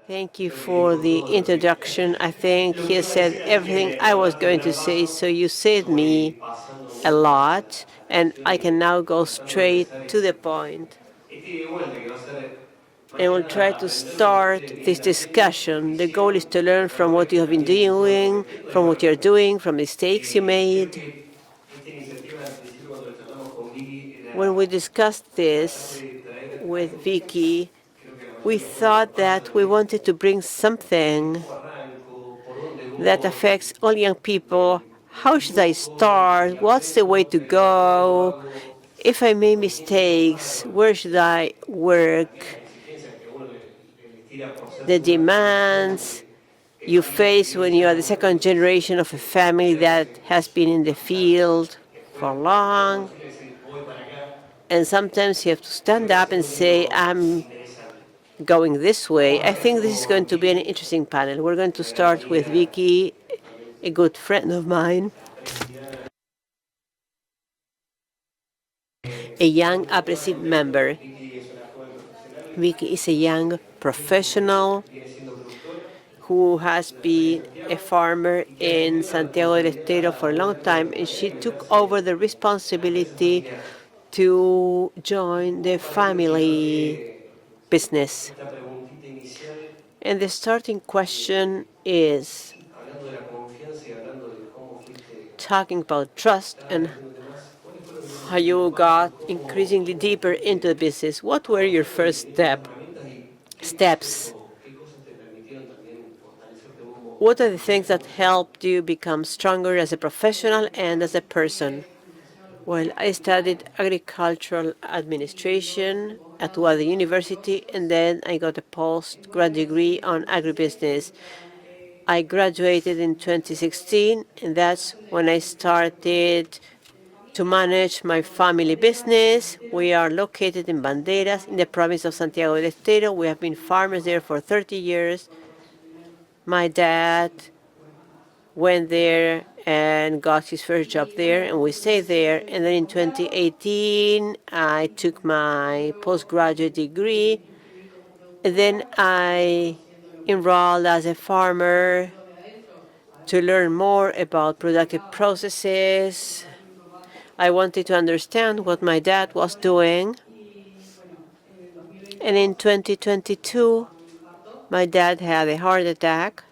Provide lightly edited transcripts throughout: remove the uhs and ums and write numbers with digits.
Thank you for the introduction. I think he said everything I was going to say, so you saved me a lot, and I can now go straight to the point. And we'll try to start this discussion. The goal is to learn from what you have been doing, from what you're doing, from mistakes you made. When we discussed this with Vicky, we thought that we wanted to bring something that affects all young people. How should I start? What's the way to go? If I make mistakes, where should I work? The demands you face when you are the second generation of a family that has been in the field for long. And sometimes you have to stand up and say, I'm going this way. I think this is going to be an interesting panel. We're going to start with Vicky, a good friend of mine, a young Aapresid member. Vicky is a young professional who has been a farmer in Santiago del Estero for a long time, and she took over the responsibility to join the family business. And the starting question is talking about trust and how you got increasingly deeper into the business. What were your first steps? What are the things that helped you become stronger as a professional and as a person? Well, I studied agricultural administration at the university, and then I got a postgrad degree on agribusiness. I graduated in 2016, and that's when I started to manage my family business. We are located in Banderas, in the province of Santiago del Estero. We have been farmers there for 30 years. My dad went there and got his first job there, and we stayed there. And then in 2018, I took my postgraduate degree. And then I enrolled as a farmer to learn more about productive processes. I wanted to understand what my dad was doing. And in 2022, my dad had a heart attack.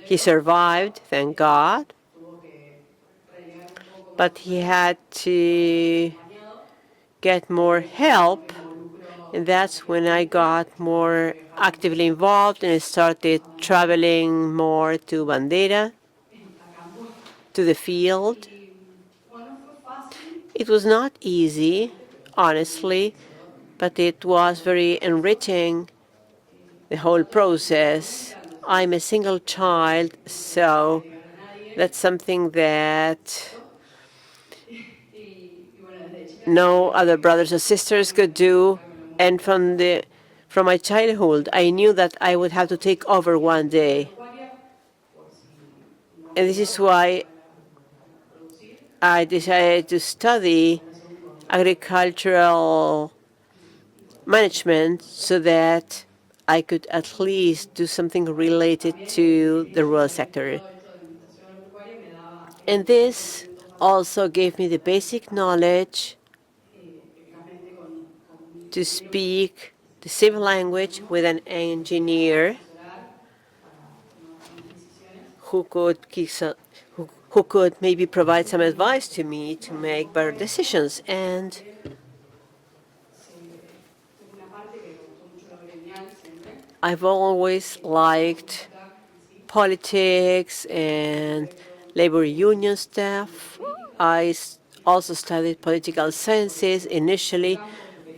He survived, thank God. But he had to get more help. And that's when I got more actively involved and I started traveling more to Bandera, to the field. It was not easy, honestly, but it was very enriching, the whole process. I'm a single child, so that's something that no other brothers or sisters could do. And from my childhood, I knew that I would have to take over one day. And this is why I decided to study agricultural management so that I could at least do something related to the rural sector. And this also gave me the basic knowledge to speak the civil language with an engineer who could maybe provide some advice to me to make better decisions. And I've always liked politics and labor union stuff. I also studied political sciences initially,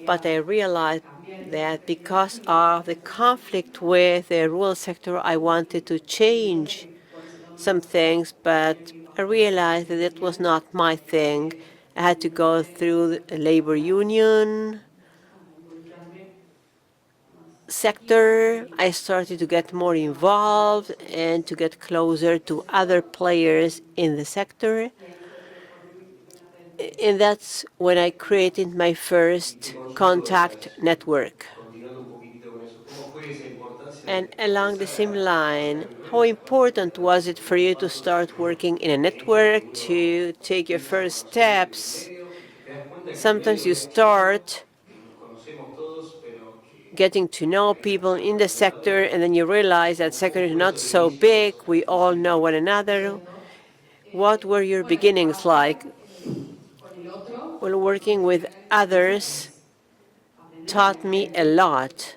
but I realized that because of the conflict with the rural sector, I wanted to change some things, but I realized that it was not my thing. I had to go through the labor union sector. I started to get more involved and to get closer to other players in the sector. And that's when I created my first contact network. And along the same line, how important was it for you to start working in a network, to take your first steps? Sometimes you start getting to know people in the sector, and then you realize that sector is not so big. We all know one another. What were your beginnings like? Well, working with others taught me a lot.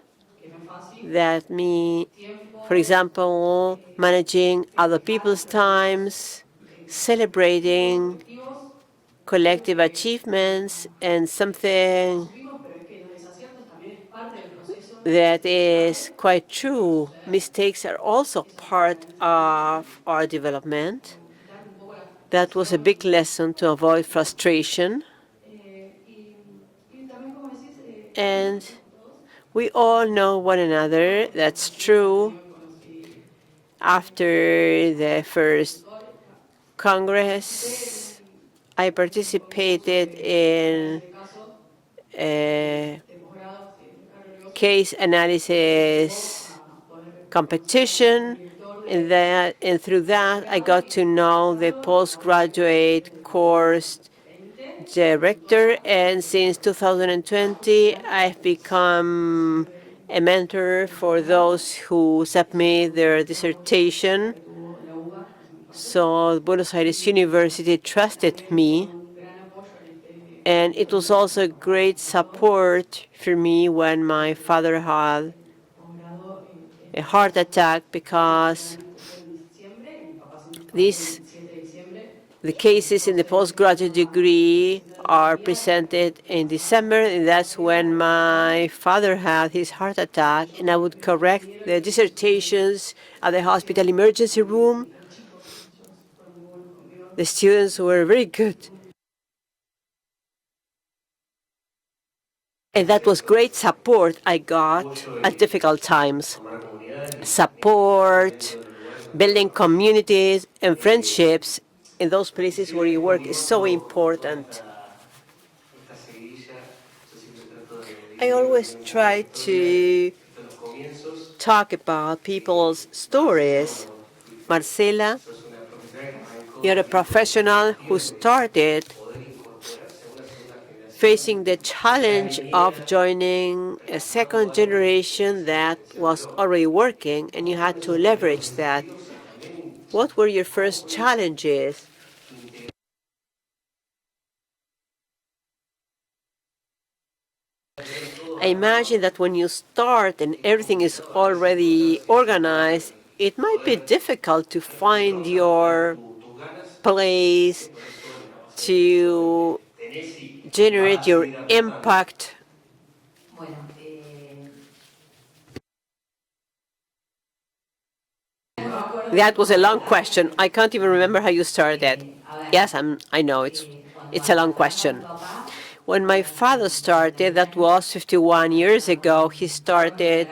That me, for example, managing other people's times, celebrating collective achievements, and something that is quite true. Mistakes are also part of our development. That was a big lesson to avoid frustration. And we all know one another. That's true. After the first Congress, I participated in a case analysis competition, and through that I got to know the postgraduate course director, and since 2020 I've become a mentor for those who submit their dissertation. So Buenos Aires University trusted me, and it was also great support for me when my father had a heart attack, because the cases in the postgraduate degree are presented in December, and that's when my father had his heart attack, and I would correct the dissertations at the hospital emergency room. The students were very good. And that was great support I got at difficult times. Support, building communities and friendships in those places where you work is so important. I always try to talk about people's stories. Marcela, you're a professional who started facing the challenge of joining a second generation that was already working, and you had to leverage that. What were your first challenges? I imagine that when you start and everything is already organized, it might be difficult to find your place, to generate your impact. That was a long question. I can't even remember how you started. Yes, I know it's a long question. When my father started, that was 51 years ago, he started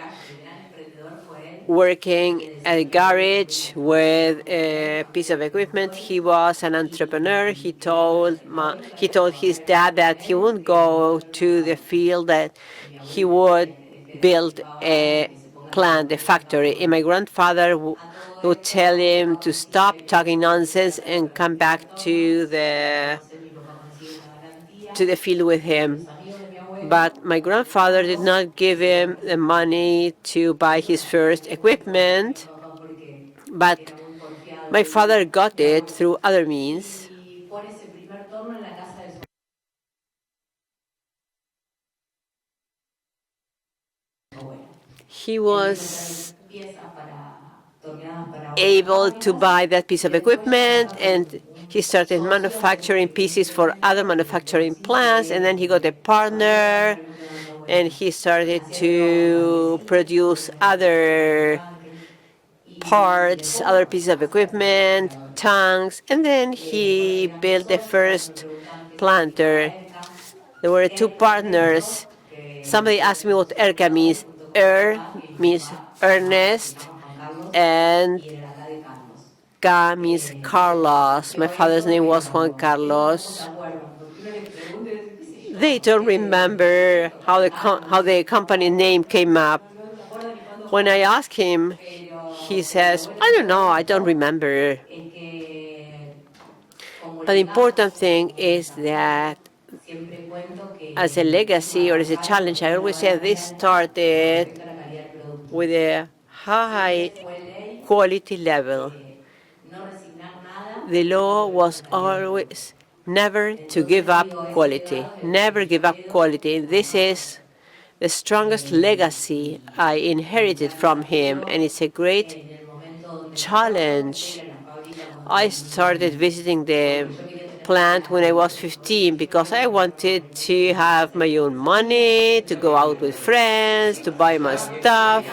working at a garage with a piece of equipment. He was an entrepreneur. He told his dad that he wouldn't go to the field, that he would build a plant, a factory. And my grandfather would tell him to stop talking nonsense and come back to the field with him. But my grandfather did not give him the money to buy his first equipment, but my father got it through other means. He was able to buy that piece of equipment, and he started manufacturing pieces for other manufacturing plants, and then he got a partner, and he started to produce other parts, other pieces of equipment, tanks, and then he built the first planter. There were two partners. Somebody asked me what ERCA means. Means Ernest, and Ca means Carlos. My father's name was Juan Carlos. They don't remember how the company name came up, When I ask him, he says, I don't know, I don't remember. But the important thing is that as a legacy or as a challenge, I always say this started with a high quality level. The law was always never to give up quality, never give up quality. This is the strongest legacy I inherited from him, and it's a great challenge. I started visiting the plant when I was 15 because I wanted to have my own money, to go out with friends, to buy my stuff.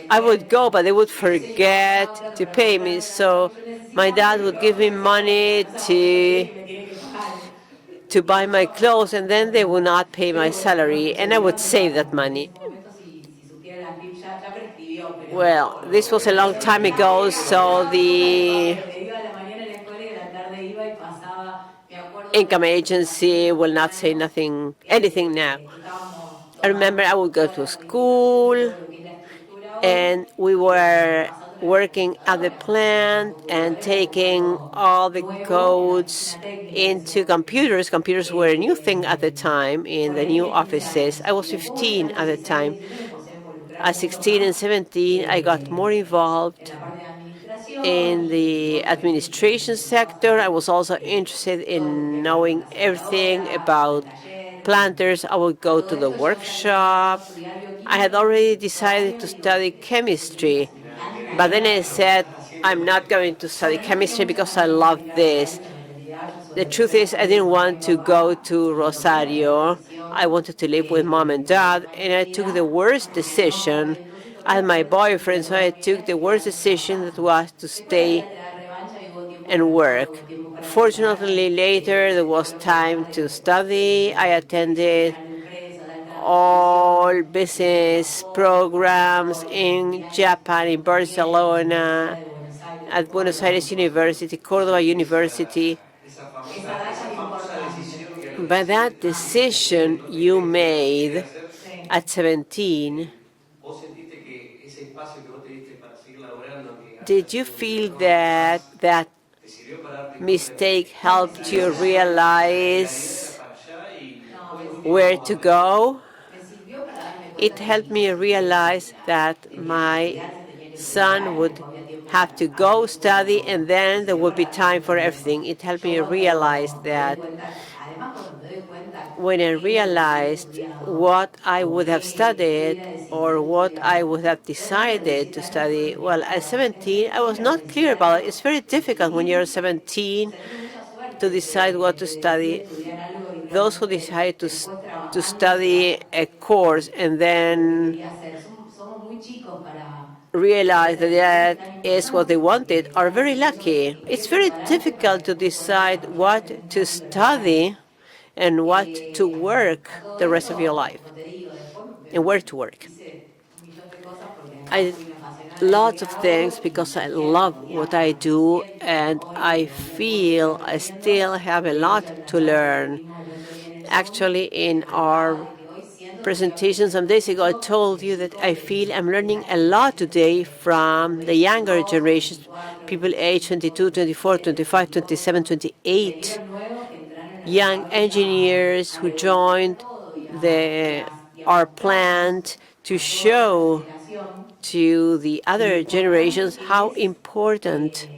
I would go, but they would forget to pay me. So my dad would give me money to buy my clothes, and then they would not pay my salary, and I would save that money. Well, this was a long time ago, so the income agency will not say anything now. I remember I would go to school, and we were working at the plant and taking all the codes into computers. Computers were a new thing at the time in the new offices. I was 15 at the time. At 16 and 17, I got more involved in the administration sector. I was also interested in knowing everything about planters. I would go to the workshop. I had already decided to study chemistry, but then I said, I'm not going to study chemistry because I love this. The truth is, I didn't want to go to Rosario. I wanted to live with mom and dad, and I took the worst decision. I had my boyfriend, so I took the worst decision, that was to stay and work. Fortunately, later there was time to study. I attended all business programs in Japan, in Barcelona, at Buenos Aires University, Córdoba University. But that decision you made at 17, did you feel that that mistake helped you realize where to go? It helped me realize that my son would have to go study, and then there would be time for everything. It helped me realize that when I realized what I would have studied or what I would have decided to study, well, at 17, I was not clear about it. It's very difficult when you're 17 to decide what to study. Those who decide to study a course and then realize that that is what they wanted are very lucky. It's very difficult to decide what to study and what to work the rest of your life and where to work. I lots of things because I love what I do, and I feel I still have a lot to learn. Actually, in our presentation some days ago, I told you that I feel I'm learning a lot today from the younger generations, people age 22, 24, 25, 27, 28, young engineers who joined our plant to show to the other generations how important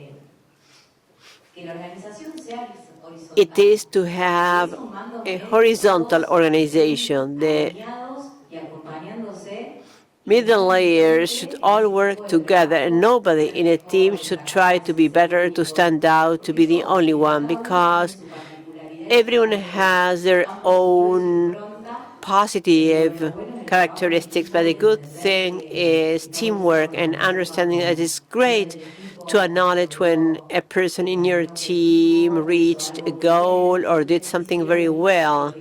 it is to have a horizontal organization. The middle layers should all work together, and nobody in a team should try to be better, to stand out, to be the only one, because everyone has their own positive characteristics. But the good thing is teamwork and understanding that it's great to acknowledge when a person in your team reached a goal or did something very well.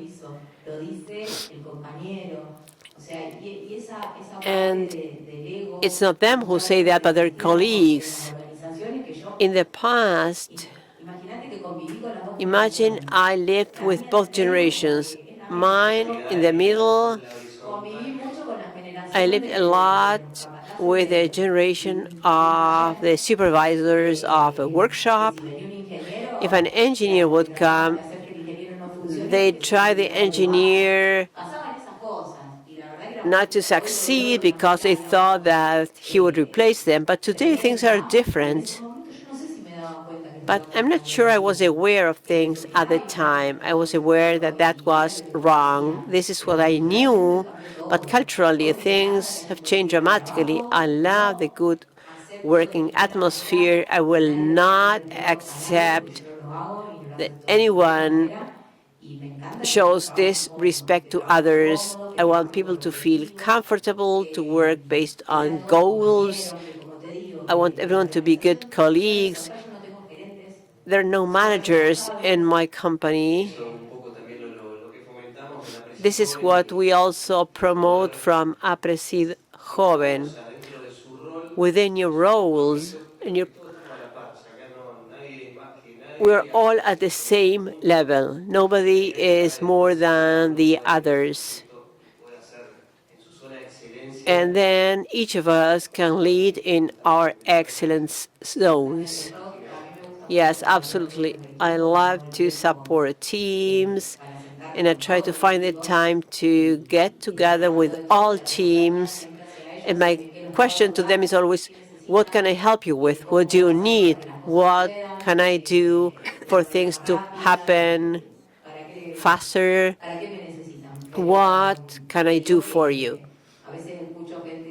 And it's not them who say that, but their colleagues. In the past, imagine I lived with both generations, mine in the middle I lived a lot with a generation of the supervisors of a workshop. If an engineer would come, they try the engineer not to succeed because they thought that he would replace them. But today things are different. But I'm not sure I was aware of things at the time. I was aware that that was wrong. This is what I knew. But culturally, things have changed dramatically. I love the good working atmosphere. I will not accept that anyone shows disrespect to others. I want people to feel comfortable, to work based on goals. I want everyone to be good colleagues. There are no managers in my company. This is what we also promote from Aapresid Joven. Within your roles, we're all at the same level. Nobody is more than the others. And then each of us can lead in our excellence zones. Yes, absolutely. I love to support teams, and I try to find the time to get together with all teams. And my question to them is always, what can I help you with? What do you need? What can I do for things to happen faster? What can I do for you?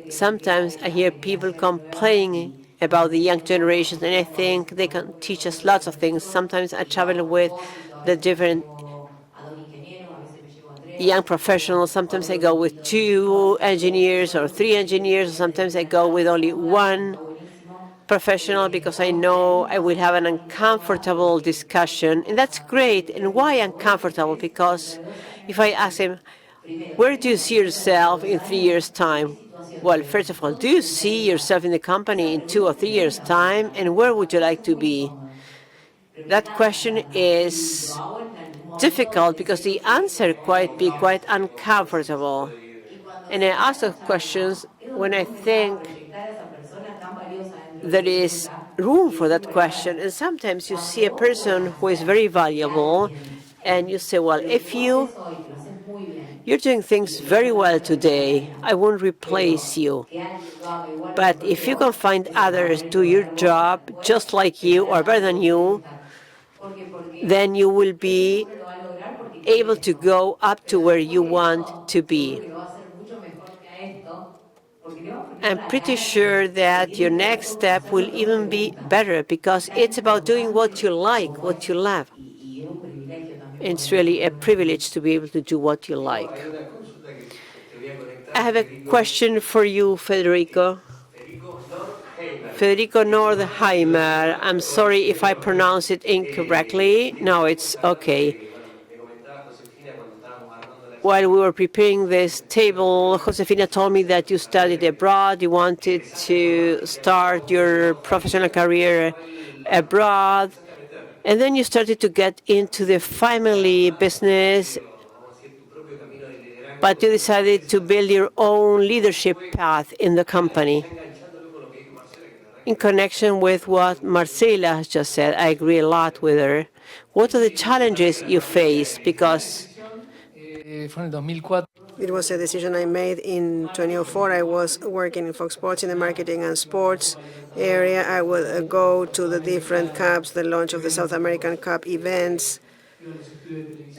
Sometimes I hear people complaining about the young generations, and I think they can teach us lots of things. Sometimes I travel with the different young professionals. Sometimes I go with 2 engineers or 3 engineers. Sometimes I go with only 1 professional because I know I will have an uncomfortable discussion. And that's great. And why uncomfortable? Because if I ask him, where do you see yourself in 3 years' time? Well, first of all, do you see yourself in the company in 2 or 3 years' time? And where would you like to be? That question is difficult because the answer be quite uncomfortable. And I ask those questions when I think there is room for that question. And sometimes you see a person who is very valuable, and you say, well, if you're doing things very well today, I won't replace you. But if you can find others do your job just like you or better than you, then you will be able to go up to where you want to be. I'm pretty sure that your next step will even be better because it's about doing what you like, what you love. It's really a privilege to be able to do what you like. I have a question for you, Federico. Federico Nordheimer. I'm sorry if I pronounce it incorrectly. No, it's okay. While we were preparing this table, Josefina told me that you studied abroad. You wanted to start your professional career abroad. And then you started to get into the family business, but you decided to build your own leadership path in the company. In connection with what Marcela has just said, I agree a lot with her. What are the challenges you face? Because it was a decision I made in 2004. I was working in Fox Sports in the marketing and sports area. I would go to the different cups, the launch of the South American Cup events.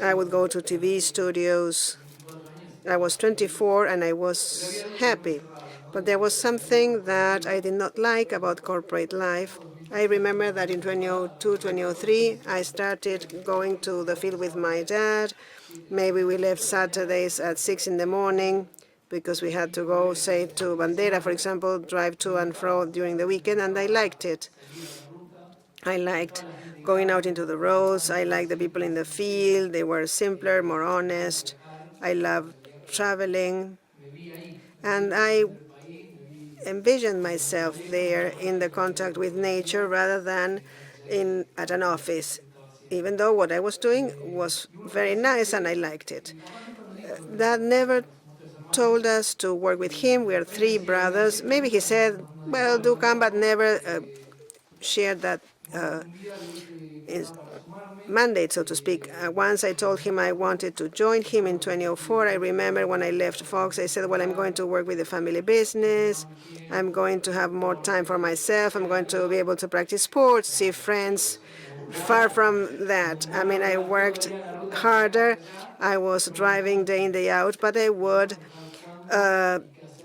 I would go to TV studios. I was 24 and I was happy. But there was something that I did not like about corporate life. I remember that in 2002, 2003, I started going to the field with my dad. Maybe we left Saturdays at 6 in the morning because we had to go, say, to Bandera, for example, drive to and fro during the weekend, and I liked it. I liked going out into the roads. I liked the people in the field. They were simpler, more honest. I loved traveling. And I envisioned myself there in the contact with nature rather than at an office, even though what I was doing was very nice and I liked it. That never told us to work with him. We are 3 brothers. Maybe he said, well, do come, but never shared that mandate, so to speak. Once I told him I wanted to join him in 2004. I remember when I left Fox, I said, well, I'm going to work with the family business. I'm going to have more time for myself. I'm going to be able to practice sports, see friends. Far from that. I mean, I worked harder. I was driving day in, day out, but I would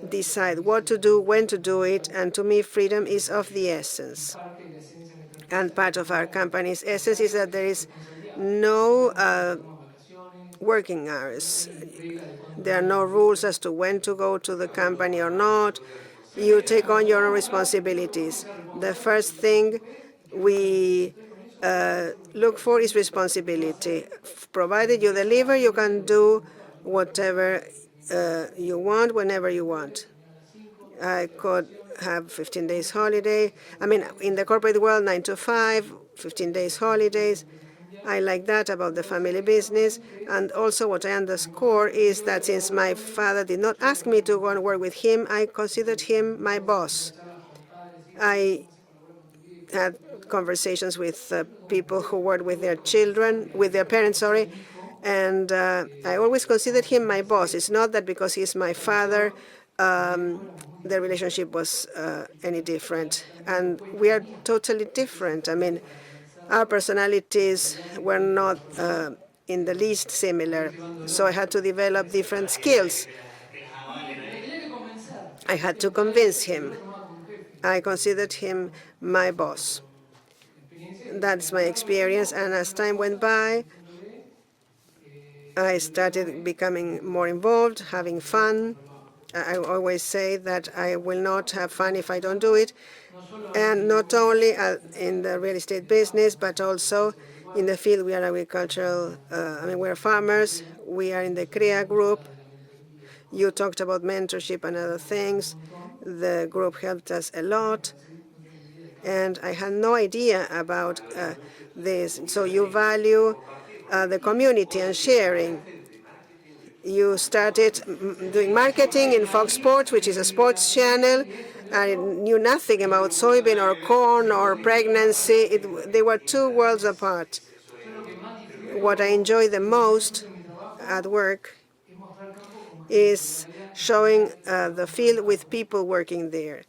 decide what to do, when to do it, and to me, freedom is of the essence. And part of our company's essence is that there is no working hours. There are no rules as to when to go to the company or not. You take on your own responsibilities. The first thing we look for is responsibility. Provided you deliver, you can do whatever you want, whenever you want. I could have 15 days holiday. I mean, in the corporate world, 9 to 5, 15 days holidays. I like that about the family business. And also what I underscore is that since my father did not ask me to go and work with him, I considered him my boss. I had conversations with people who worked with their children, with their parents, sorry, and I always considered him my boss. It's not that because he's my father, the relationship was any different. And we are totally different. I mean, our personalities were not in the least similar, so I had to develop different skills. I had to convince him. I considered him my boss. That's my experience, and as time went by, I started becoming more involved, having fun. I always say that I will not have fun if I don't do it, and not only in the real estate business, but also in the field. We are agricultural, we're farmers. We are in the CREA group. You talked about mentorship and other things. The group helped us a lot. And I had no idea about this. So you value the community and sharing. You started doing marketing in Fox Sports, which is a sports channel. I knew nothing about soybean or corn or pregnancy. They were 2 worlds apart. What I enjoy the most at work is showing the field with people working there.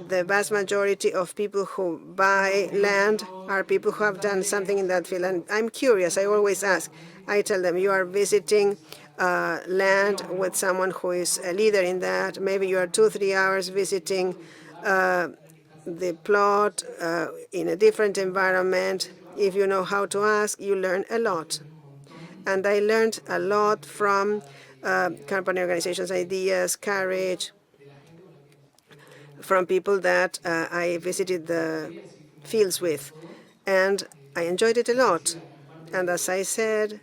The vast majority of people who buy land are people who have done something in that field. And I'm curious. I always ask. I tell them, you are visiting land with someone who is a leader in that. Maybe you are 2-3 hours visiting the plot in a different environment. If you know how to ask, you learn a lot. And I learned a lot from company organizations, ideas, courage, from people that I visited the fields with. And I enjoyed it a lot. And as I said,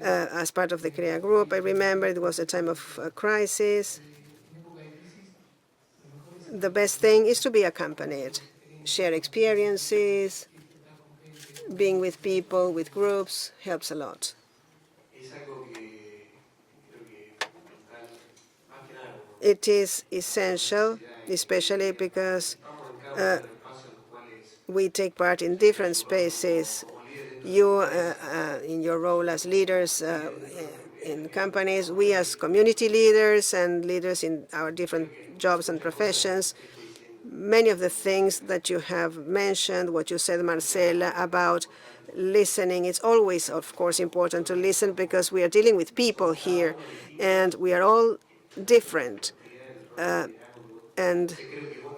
as part of the CREA group, I remember it was a time of crisis. The best thing is to be accompanied, share experiences, being with people, with groups, helps a lot. It is essential, especially because we take part in different spaces. You, in your role as leaders in companies, we as community leaders and leaders in our different jobs and professions. Many of the things that you have mentioned, what you said, Marcela, about listening, it's always, of course, important to listen because we are dealing with people here, and we are all different. And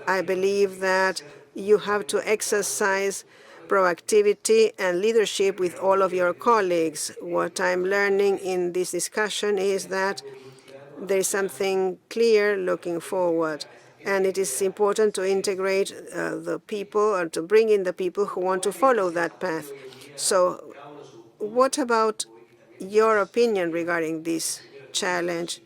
I believe that you have to exercise proactivity and leadership with all of your colleagues. What I'm learning in this discussion is that there is something clear looking forward, and it is important to integrate the people or to bring in the people who want to follow that path. So what about your opinion regarding this challenge?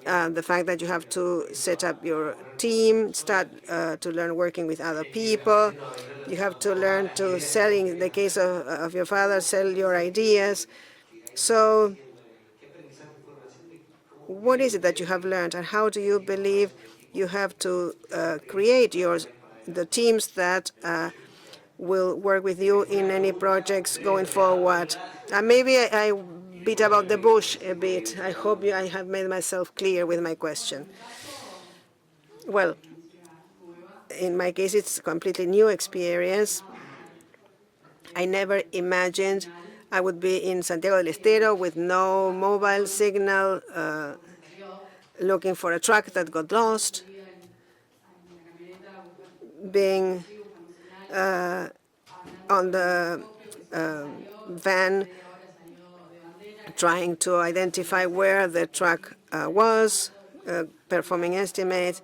The fact that you have to set up your team, start to learn working with other people. You have to learn to sell, in the case of your father, sell your ideas. So what is it that you have learned, and how do you believe you have to create the teams that will work with you in any projects going forward? And maybe I beat about the bush a bit. I hope I have made myself clear with my question. Well, in my case, it's a completely new experience. I never imagined I would be in Santiago del Estero with no mobile signal, looking for a truck that got lost, being on the van, trying to identify where the truck was, performing estimates,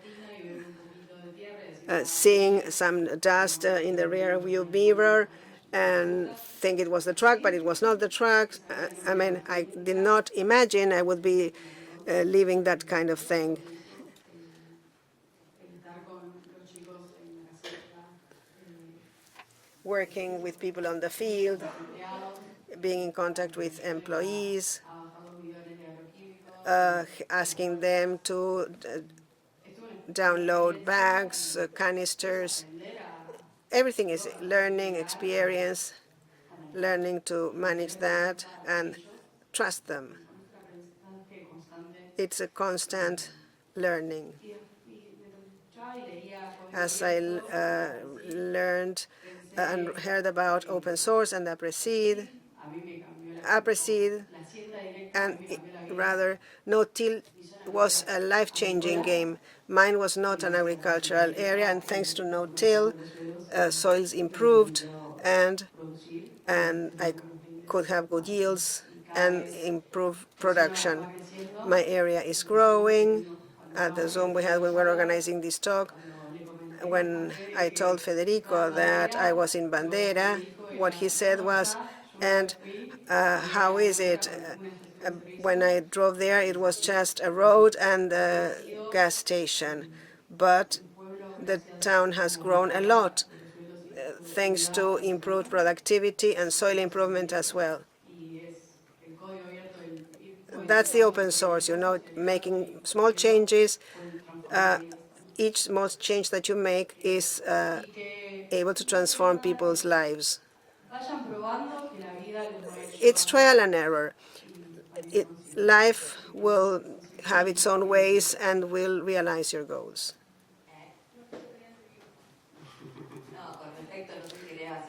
seeing some dust in the rear view mirror and think it was the truck, but it was not the truck. I mean, I did not imagine I would be living that kind of thing. Working with people on the field, being in contact with employees, asking them to download bags, canisters. Everything is learning experience, learning to manage that and trust them. It's a constant learning. As I learned and heard about open source and Aapresid, and rather no-till was a life-changing game. Mine was not an agricultural area, and thanks to no-till, soils improved, and I could have good yields and improve production. My area is growing. At the Zoom we had when we were organizing this talk, when I told Federico that I was in Bandera, what he said was, and how is it? When I drove there, it was just a road and a gas station. But the town has grown a lot, thanks to improved productivity and soil improvement as well. That's the open source, making small changes. Each small change that you make is able to transform people's lives. It's trial and error. Life will have its own ways and will realize your goals.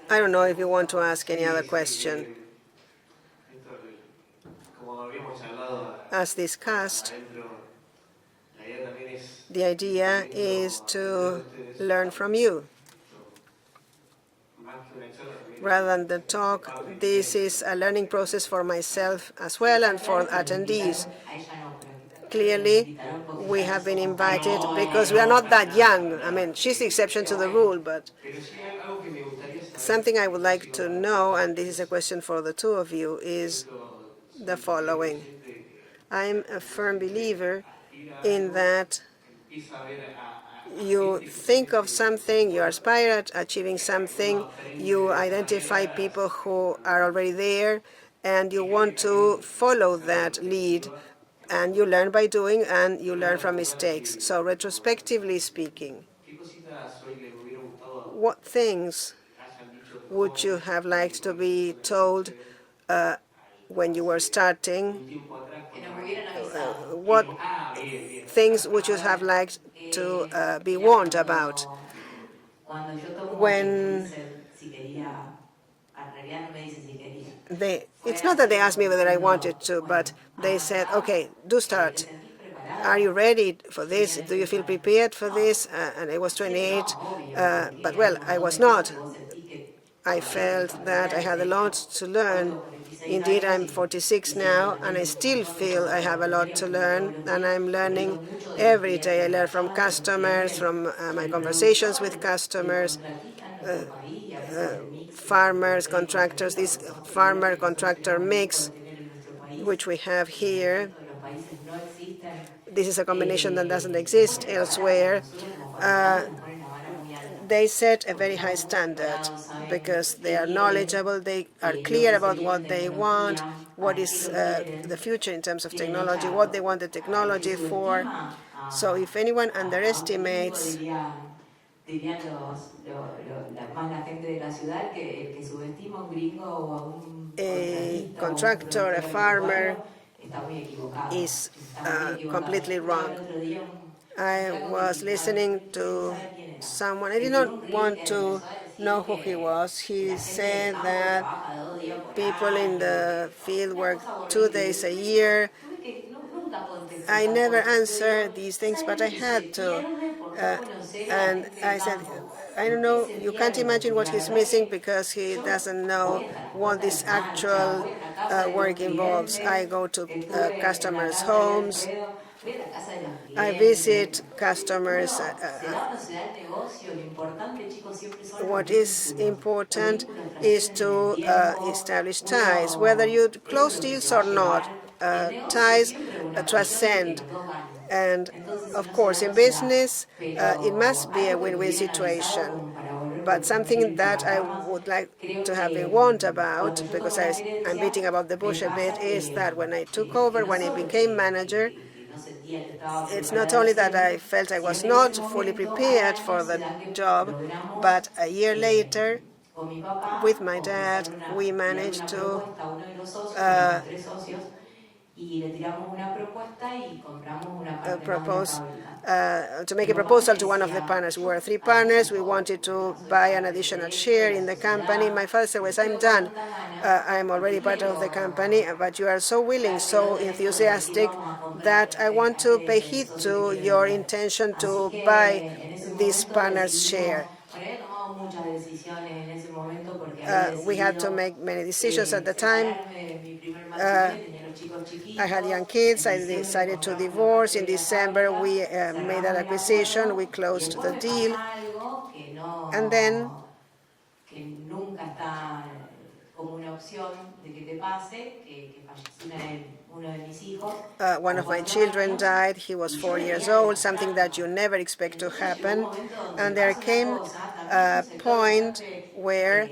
I don't know if you want to ask any other question. As discussed, the idea is to learn from you. Rather than the talk, this is a learning process for myself as well and for attendees. Clearly, we have been invited because we are not that young. I mean, she's the exception to the rule, but something I would like to know, and this is a question for the two of you, is the following. I'm a firm believer in that you think of something, you aspire at achieving something, you identify people who are already there, and you want to follow that lead, and you learn by doing, and you learn from mistakes. So retrospectively speaking, what things would you have liked to be told when you were starting? What things would you have liked to be warned about? When it's not that they asked me whether I wanted to, but they said, okay, do start. Are you ready for this? Do you feel prepared for this? And I was 28, but well, I was not. I felt that I had a lot to learn. Indeed, I'm 46 now, and I still feel I have a lot to learn, and I'm learning every day. I learn from customers, from my conversations with customers, farmers, contractors, this farmer-contractor mix, which we have here. This is a combination that doesn't exist elsewhere. they set a very high standard because they are knowledgeable, they are clear about what they want, what is the future in terms of technology, what they want the technology for. So if anyone underestimates a contractor, a farmer, is completely wrong. I was listening to someone, I did not want to know who he was. He said that people in the field work 2 days a year. I never answered these things, but I had to. And I said, I don't know, you can't imagine what he's missing because he doesn't know what this actual work involves. I go to customers' homes, I visit customers. What is important is to establish ties, whether you close deals or not. Ties transcend. And of course, in business, it must be a win-win situation. But something that I would like to have been warned about, because I'm beating about the bush a bit, is that when I took over, when I became manager, it's not only that I felt I was not fully prepared for the job, but a year later, with my dad, we managed to propose to make a proposal to one of the partners. We were 3 partners. We wanted to buy an additional share in the company. My father said, "Well, I'm done. I'm already part of the company, but you are so willing, so enthusiastic that I want to pay heed to your intention to buy this partner's share." We had to make many decisions at the time. I had young kids. I decided to divorce. In December, we made that acquisition. We closed the deal. And then one of my children died. He was 4 years old, something that you never expect to happen. And there came a point where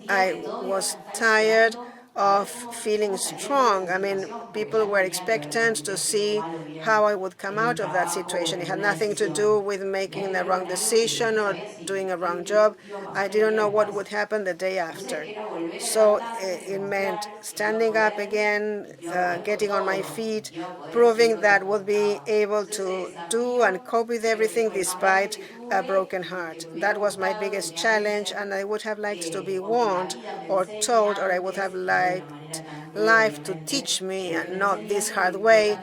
I was tired of feeling strong. I mean, people were expectant to see how I would come out of that situation. It had nothing to do with making the wrong decision or doing a wrong job. I didn't know what would happen the day after. So it meant standing up again, getting on my feet, proving that I would be able to do and cope with everything despite a broken heart. That was my biggest challenge, and I would have liked to be warned or told, or I would have liked life to teach me, and not this hard way,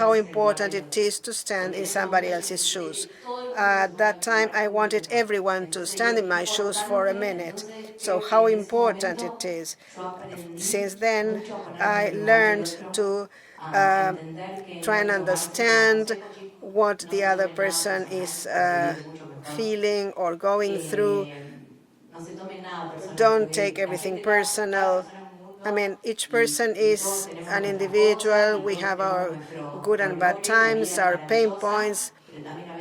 how important it is to stand in somebody else's shoes. At that time, I wanted everyone to stand in my shoes for a minute. So how important it is. Since then, I learned to try and understand what the other person is feeling or going through. Don't take everything personal. I mean, each person is an individual. We have our good and bad times, our pain points.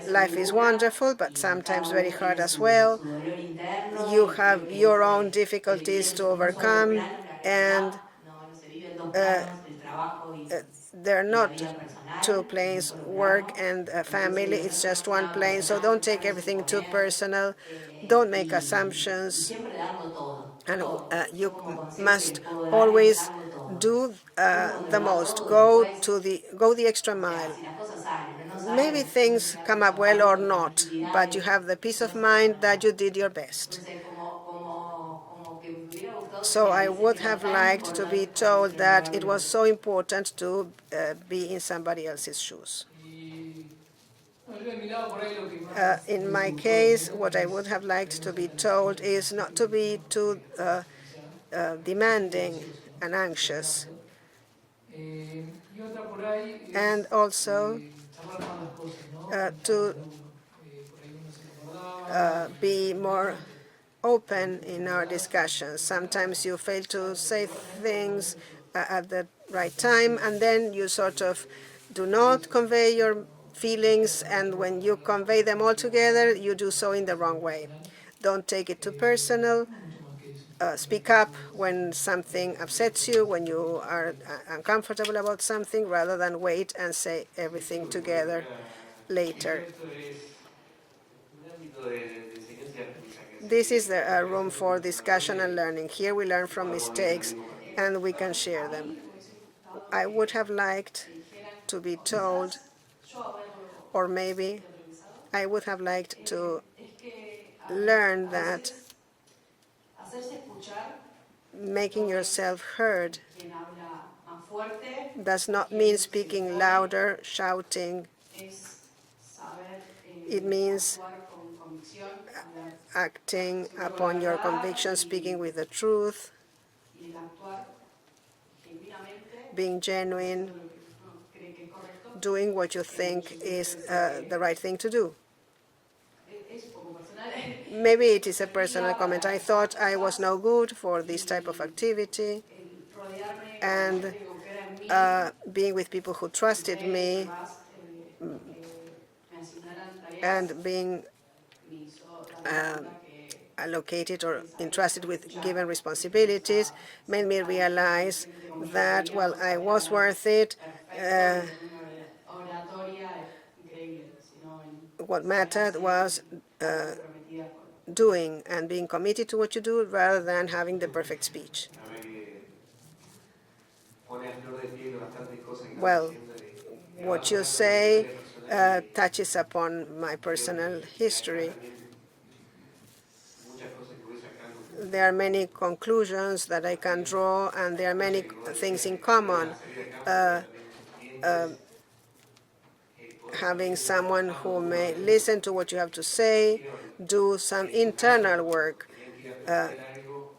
Life is wonderful, but sometimes very hard as well. You have your own difficulties to overcome, and they're not 2 planes, work and family. It's just 1 plane. So don't take everything too personal. Don't make assumptions. And you must always do the most. Go the extra mile. Maybe things come up well or not, but you have the peace of mind that you did your best. So I would have liked to be told that it was so important to be in somebody else's shoes. In my case, what I would have liked to be told is not to be too demanding and anxious, and also to be more open in our discussions. Sometimes you fail to say things at the right time, and then you sort of do not convey your feelings, and when you convey them all together, you do so in the wrong way. Don't take it too personal. Speak up when something upsets you, when you are uncomfortable about something, rather than wait and say everything together later. This is the room for discussion and learning. Here we learn from mistakes and we can share them. I would have liked to be told, or maybe I would have liked to learn that making yourself heard does not mean speaking louder, shouting. It means acting upon your conviction, speaking with the truth, being genuine, doing what you think is the right thing to do. Maybe it is a personal comment. I thought I was no good for this type of activity, and being with people who trusted me and being allocated or entrusted with given responsibilities made me realize that, well, I was worth it. What mattered was doing and being committed to what you do rather than having the perfect speech. Well, what you say touches upon my personal history. There are many conclusions that I can draw, and there are many things in common. Having someone who may listen to what you have to say, do some internal work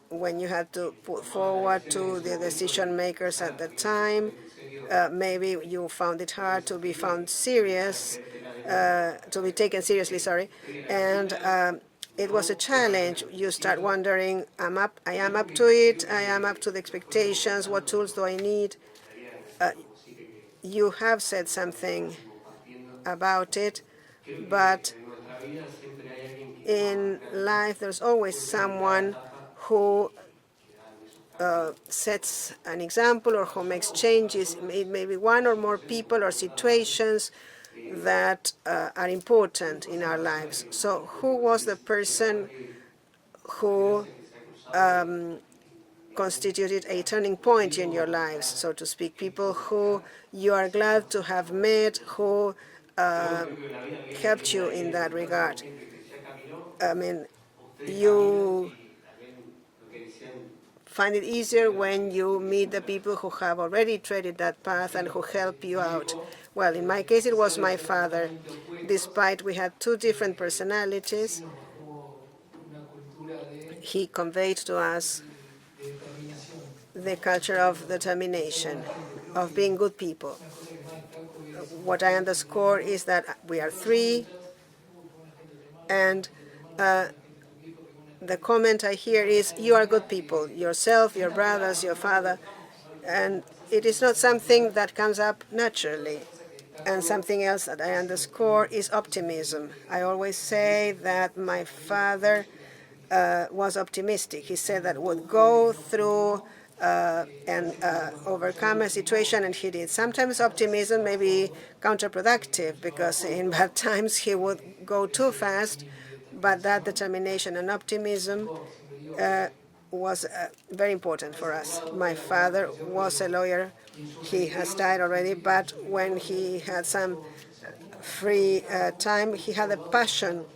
when you have to put forward to the decision makers at the time. Maybe you found it hard to be found serious, to be taken seriously, sorry, and it was a challenge. You start wondering, I am up to it, I am up to the expectations, what tools do I need? You have said something about it, but in life there's always someone who sets an example or who makes changes. It may be one or more people or situations that are important in our lives. So who was the person who constituted a turning point in your lives, so to speak? People who you are glad to have met, who helped you in that regard. I mean, you find it easier when you meet the people who have already treaded that path and who help you out. Well, in my case, it was my father. Despite we had two different personalities, he conveyed to us the culture of determination, of being good people. What I underscore is that we are three, and the comment I hear is, you are good people, yourself, your brothers, your father, and it is not something that comes up naturally. And something else that I underscore is optimism. I always say that my father was optimistic. He said that would go through and overcome a situation, and he did. Sometimes optimism may be counterproductive because in bad times he would go too fast, but that determination and optimism was very important for us. My father was a lawyer. He has died already, but when he had some free time, he had a passion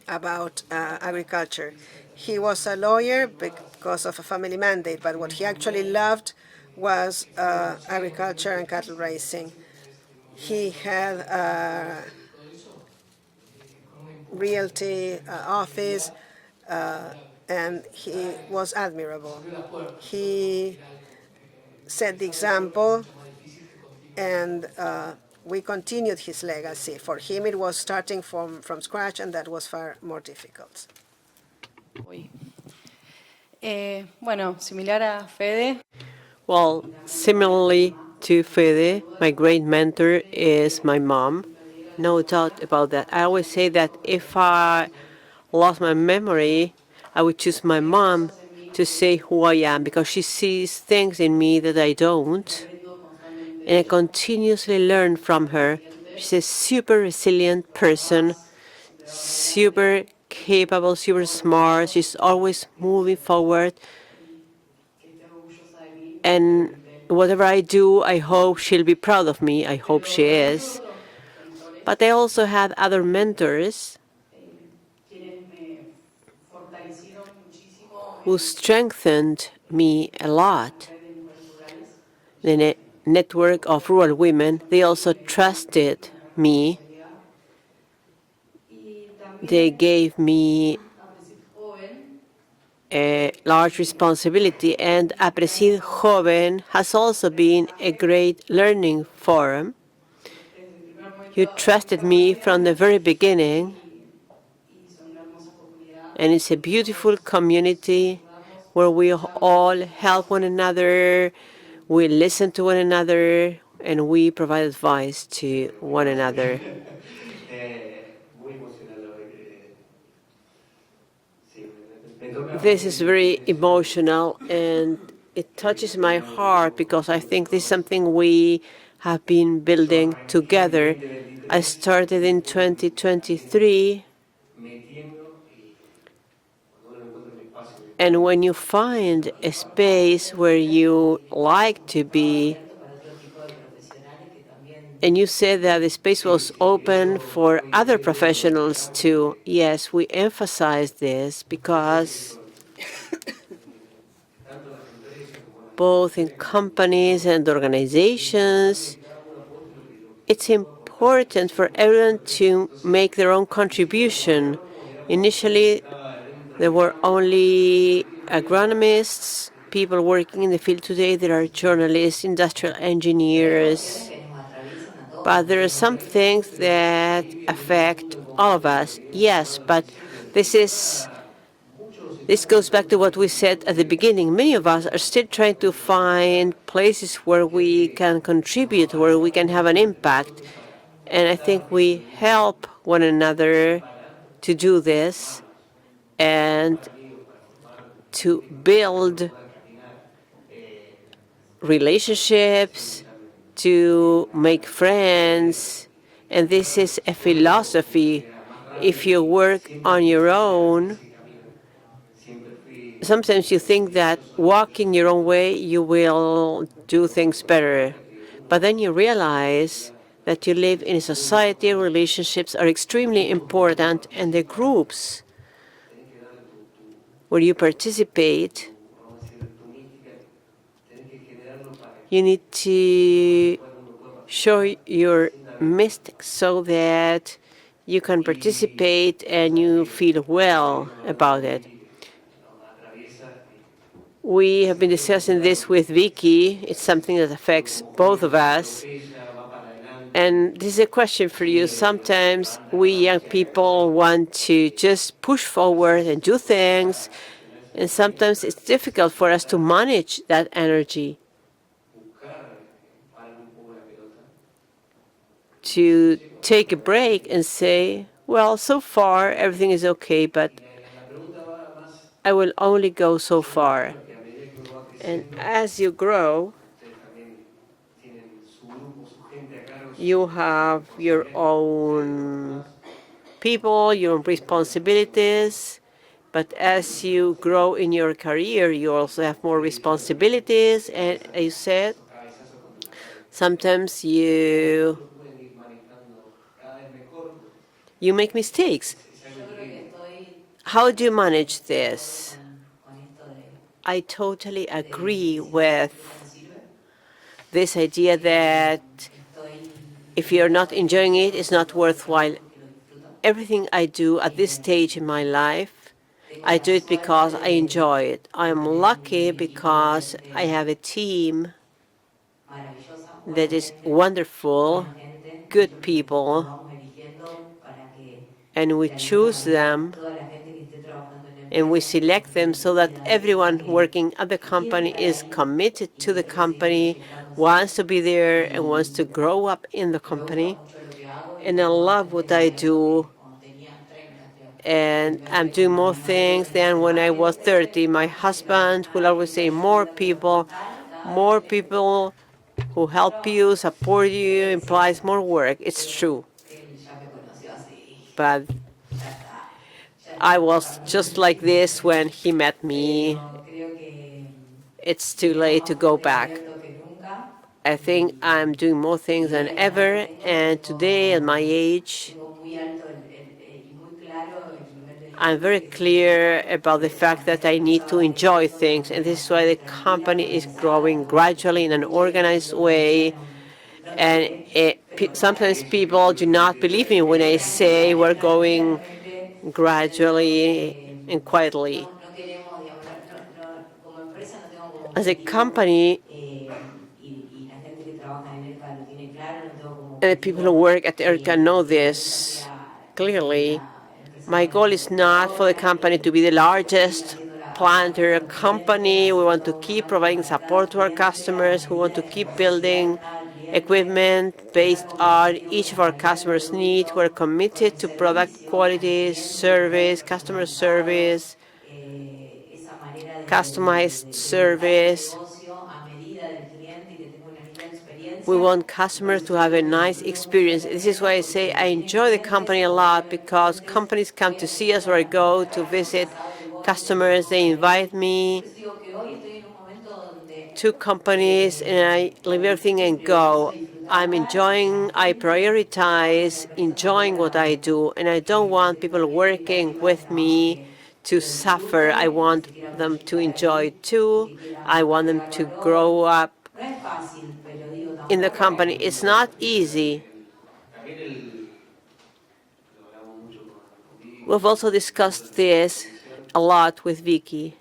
about agriculture. He was a lawyer because of a family mandate, but what he actually loved was agriculture and cattle raising. He had a realty office, and he was admirable. He set the example, and we continued his legacy. For him, it was starting from scratch, and that was far more difficult. Bueno, similar a Fede. Well, similarly to Fede. My great mentor is my mom. No doubt about that. I always say that if I lost my memory, I would choose my mom to say who I am because she sees things in me that I don't. And I continuously learn from her. She's a super resilient person, super capable, super smart. She's always moving forward. And whatever I do, I hope she'll be proud of me. I hope she is. But I also had other mentors who strengthened me a lot. The network of rural women, they also trusted me. They gave me a large responsibility, and Aapresid Joven has also been a great learning forum. You trusted me from the very beginning, and it's a beautiful community where we all help one another, we listen to one another, and we provide advice to one another. This is very emotional, and it touches my heart because I think this is something we have been building together. I started in 2023, and when you find a space where you like to be, and you said that the space was open for other professionals too. Yes, we emphasize this because both in companies and organizations, it's important for everyone to make their own contribution. Initially, there were only agronomists, people working in the field. Today there are journalists, industrial engineers. But there are some things that affect all of us. Yes, but this goes back to what we said at the beginning. Many of us are still trying to find places where we can contribute, where we can have an impact. And I think we help one another to do this and to build relationships, to make friends. And this is a philosophy. If you work on your own, sometimes you think that walking your own way, you will do things better. But then you realize that you live in a society, relationships are extremely important, and the groups where you participate, you need to show your mystic so that you can participate and you feel well about it. We have been discussing this with Vicky. It's something that affects both of us. And this is a question for you. Sometimes we young people want to just push forward and do things, and sometimes it's difficult for us to manage that energy, to take a break and say, well, so far everything is okay, but I will only go so far. And as you grow, you have your own people, your own responsibilities. But as you grow in your career, you also have more responsibilities. And as you said, sometimes you make mistakes. How do you manage this? I totally agree with this idea that if you're not enjoying it, it's not worthwhile. Everything I do at this stage in my life, I do it because I enjoy it. I'm lucky because I have a team that is wonderful, good people, and we choose them and we select them so that everyone working at the company is committed to the company. wants to be there and wants to grow up in the company. And I love what I do. And I'm doing more things than when I was 30. My husband will always say more people who help you, support you, implies more work. It's true. But I was just like this when he met me. It's too late to go back. I think I'm doing more things than ever, and today at my age, I'm very clear about the fact that I need to enjoy things, and this is why the company is growing gradually in an organized way. And sometimes people do not believe me when I say we're going gradually and quietly. As a company, and the people who work at ERCA know this clearly, my goal is not for the company to be the largest planter company. We want to keep providing support to our customers. We want to keep building equipment based on each of our customers' needs. We're committed to product quality, service, customer service, customized service. We want customers to have a nice experience. This is why I say I enjoy the company a lot, because companies come to see us or I go to visit customers. They invite me to companies and I leave everything and go. I prioritize enjoying what I do, and I don't want people working with me to suffer. I want them to enjoy too. I want them to grow up in the company. It's not easy. We've also discussed this a lot with Vicky.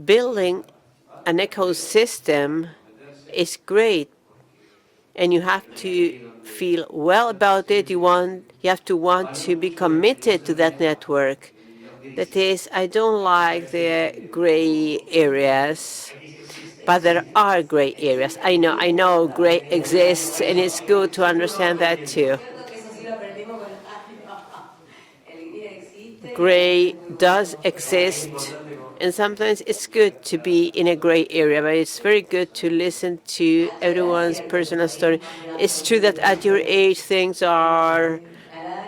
Building an ecosystem is great, and you have to feel well about it. You have to want to be committed to that network. That is, I don't like the gray areas, but there are gray areas. I know gray exists, and it's good to understand that too. Gray does exist, and sometimes it's good to be in a gray area, but it's very good to listen to everyone's personal story. It's true that at your age things are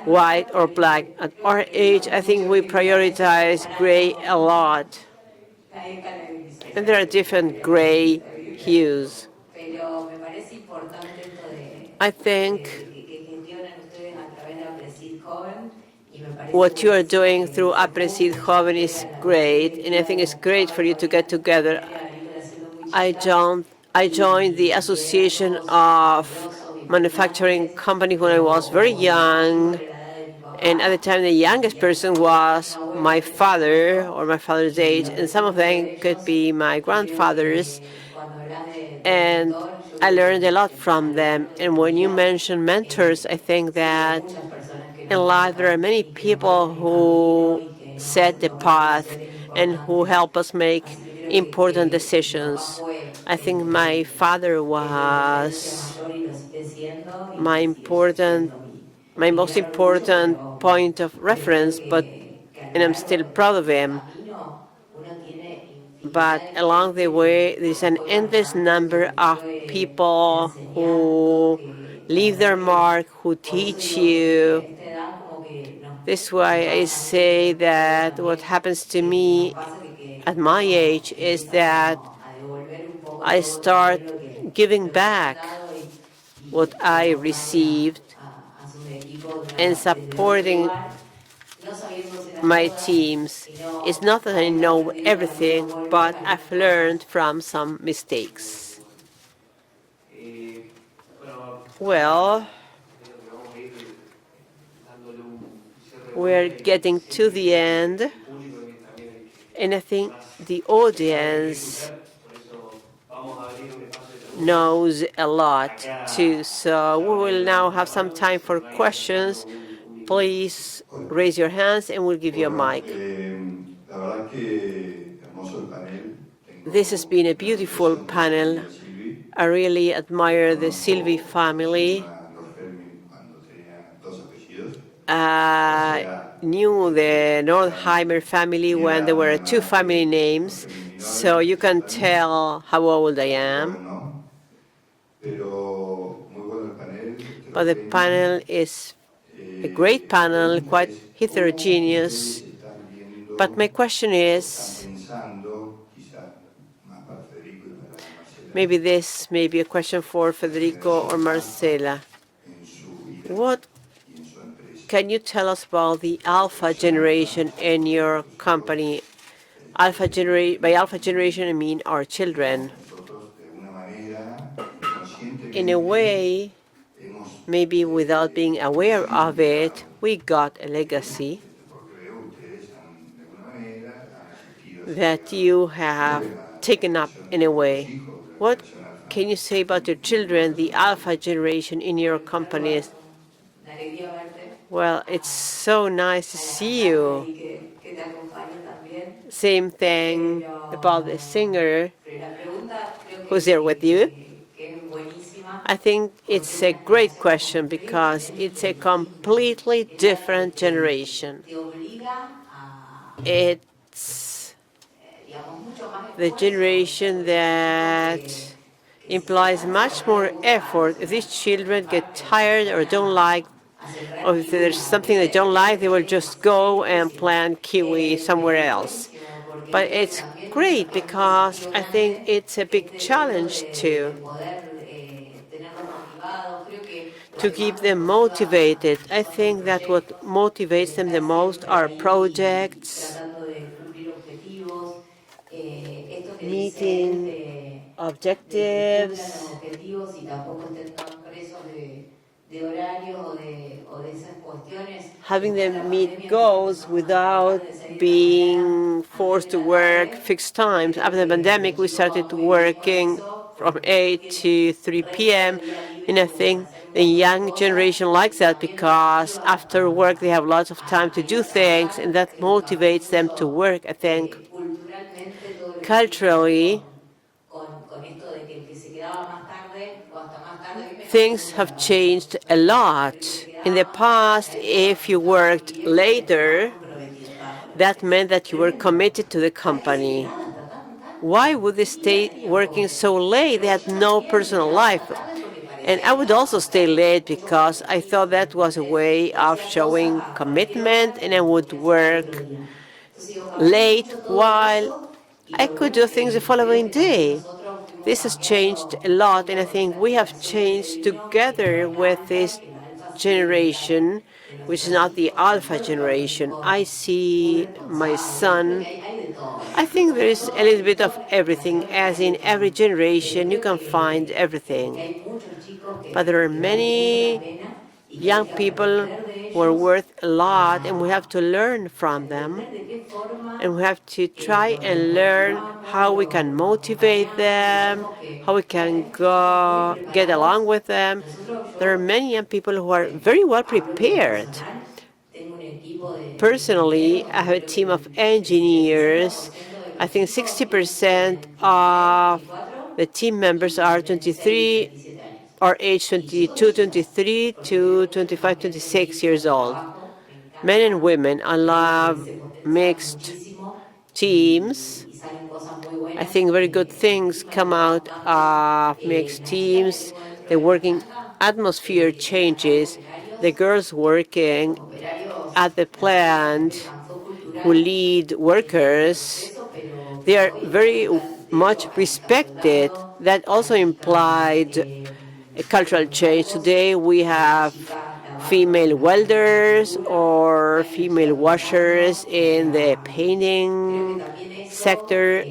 white or black. At our age, I think we prioritize gray a lot. And there are different gray hues. I think what you are doing through Aapresid Joven is great, and I think it's great for you to get together. I joined the Association of Manufacturing Companies when I was very young, and at the time the youngest person was my father or my father's age, and some of them could be my grandfathers, and I learned a lot from them. And when you mention mentors, I think that in life there are many people who set the path and who help us make important decisions. I think my father was my most important point of reference, and I'm still proud of him. But along the way, there's an endless number of people who leave their mark, who teach you. This is why I say that what happens to me at my age is that I start giving back what I received and supporting my teams. It's not that I know everything, but I've learned from some mistakes. Well, we're getting to the end, and I think the audience knows a lot too. So we will now have some time for questions. Please raise your hands and we'll give you a mic. This has been a beautiful panel. I really admire the Silvi family. Knew the Nordheimer family when there were two family names, so you can tell how old I am. But the panel is a great panel, quite heterogeneous. But my question is, maybe this may be a question for Federico or Marcela. What can you tell us about the alpha generation in your company? By alpha generation, I mean our children. In a way, maybe without being aware of it, we got a legacy that you have taken up in a way. What can you say about your children, the alpha generation in your companies? Well, it's so nice to see you. Same thing about the singer who's there with you. I think it's a great question because it's a completely different generation. It's the generation that implies much more effort. If these children get tired or don't like, or if there's something they don't like, they will just go and plant kiwi somewhere else. But it's great because I think it's a big challenge to keep them motivated. I think that what motivates them the most are projects, meeting objectives, having them meet goals without being forced to work fixed times. After the pandemic, we started working from 8 to 3 p.m. And I think the young generation likes that because after work they have lots of time to do things, and that motivates them to work. I think culturally, things have changed a lot. In the past, if you worked later, that meant that you were committed to the company. Why would they stay working so late? They had no personal life. And I would also stay late because I thought that was a way of showing commitment, and I would work late while I could do things the following day. This has changed a lot, and I think we have changed together with this generation, which is not the alpha generation. I see my son. I think there is a little bit of everything. As in every generation, you can find everything. But there are many young people who are worth a lot, and we have to learn from them. And we have to try and learn how we can motivate them, how we can get along with them. There are many young people who are very well prepared. Personally, I have a team of engineers. I think 60% of the team members are 23 or age 22, 23 to 25, 26 years old. Men and women. I love mixed teams. I think very good things come out of mixed teams. The working atmosphere changes. The girls working at the plant who lead workers, they are very much respected. That also implied a cultural change. Today we have female welders or female washers in the painting sector.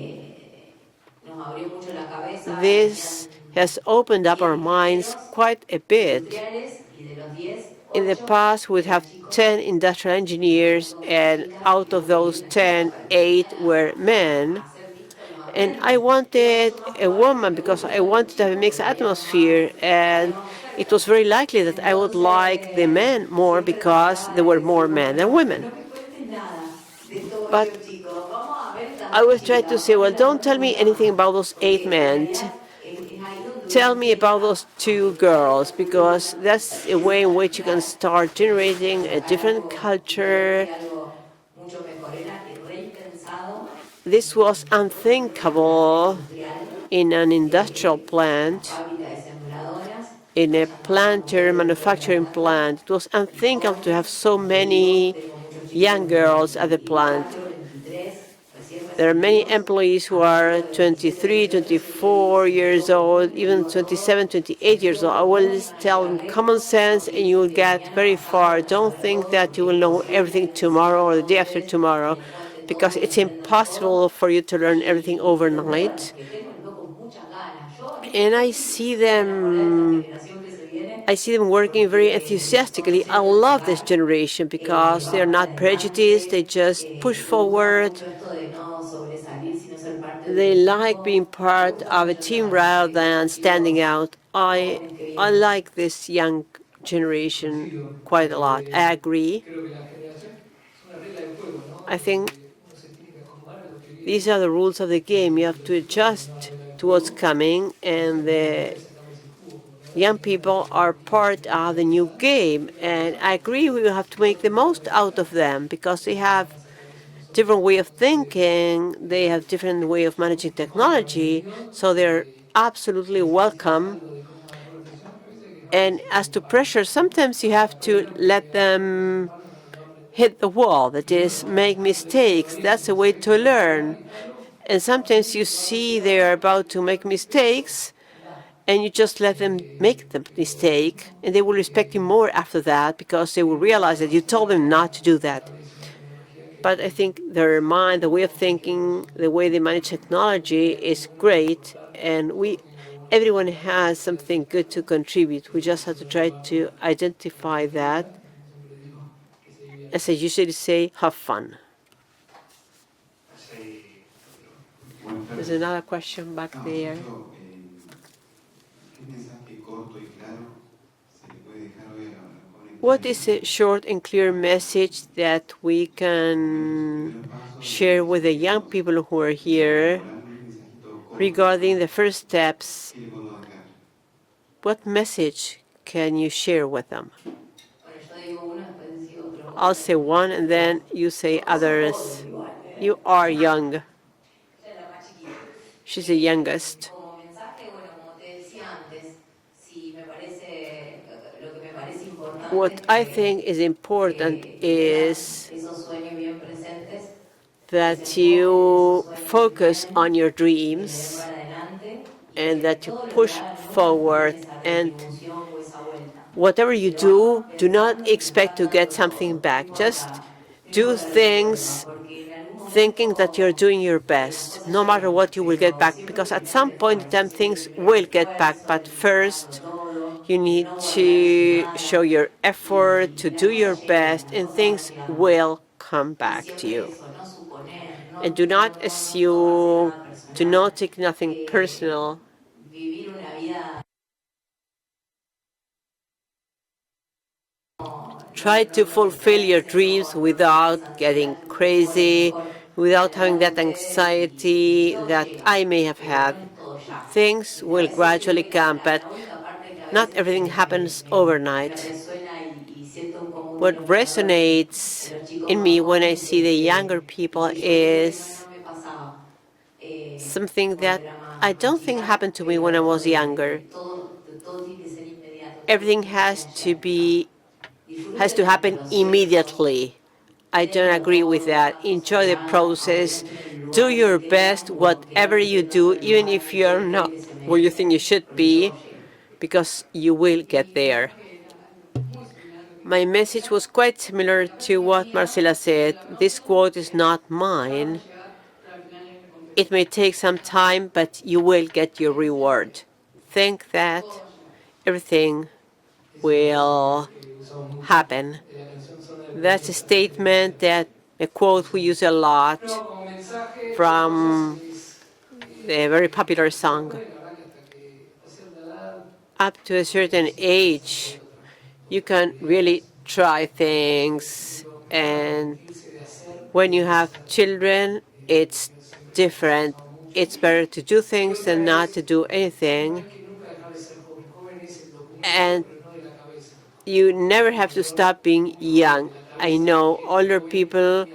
This has opened up our minds quite a bit. In the past, we'd have 10 industrial engineers, and out of those 10, 8 were men. And I wanted a woman because I wanted to have a mixed atmosphere, and it was very likely that I would like the men more because there were more men than women. But I was trying to say, well, don't tell me anything about those 8 men. Tell me about those 2 girls, because that's a way in which you can start generating a different culture. This was unthinkable in an industrial plant, in a planter manufacturing plant. It was unthinkable to have so many young girls at the plant. There are many employees who are 23, 24 years old, even 27, 28 years old. I will tell them common sense and you will get very far. Don't think that you will know everything tomorrow or the day after tomorrow, because it's impossible for you to learn everything overnight. And I see them working very enthusiastically. I love this generation because they're not prejudiced. They just push forward. They like being part of a team rather than standing out. I like this young generation quite a lot. I agree. I think these are the rules of the game. You have to adjust to what's coming, and the young people are part of the new game. And I agree we have to make the most out of them because they have different way of thinking, they have different way of managing technology, so they're absolutely welcome. And as to pressure, sometimes you have to let them hit the wall, that is, make mistakes. That's a way to learn. And sometimes you see they're about to make mistakes, and you just let them make the mistake, and they will respect you more after that because they will realize that you told them not to do that. But I think their mind, the way of thinking, the way they manage technology is great, and everyone has something good to contribute. We just have to try to identify that. As I usually say, have fun. There's another question back there. What is a short and clear message that we can share with the young people who are here regarding the first steps? What message can you share with them? I'll say one and then you say others. You are young. She's the youngest. What I think is important is that you focus on your dreams and that you push forward, and whatever you do, do not expect to get something back. Just do things thinking that you're doing your best, no matter what you will get back, because at some point in time things will get back, but first you need to show your effort, to do your best, and things will come back to you. And do not assume, do not take nothing personal. Try to fulfill your dreams without getting crazy, without having that anxiety that I may have had. Things will gradually come, but not everything happens overnight. What resonates in me when I see the younger people is something that I don't think happened to me when I was younger. Everything has to happen immediately. I don't agree with that. Enjoy the process. Do your best, whatever you do, even if you're not where you think you should be, because you will get there. My message was quite similar to what Marcela said. This quote is not mine. It may take some time, but you will get your reward. Think that everything will happen. That's a statement, a quote we use a lot from the very popular song. Up to a certain age, you can really try things, and when you have children, it's different. It's better to do things than not to do anything. And you never have to stop being young. I know older people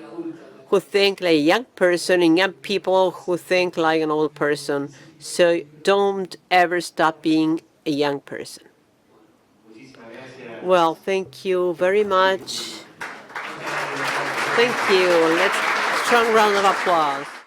who think like a young person and young people who think like an old person. So don't ever stop being a young person. Well, thank you very much. Thank you. Let's strong round of applause.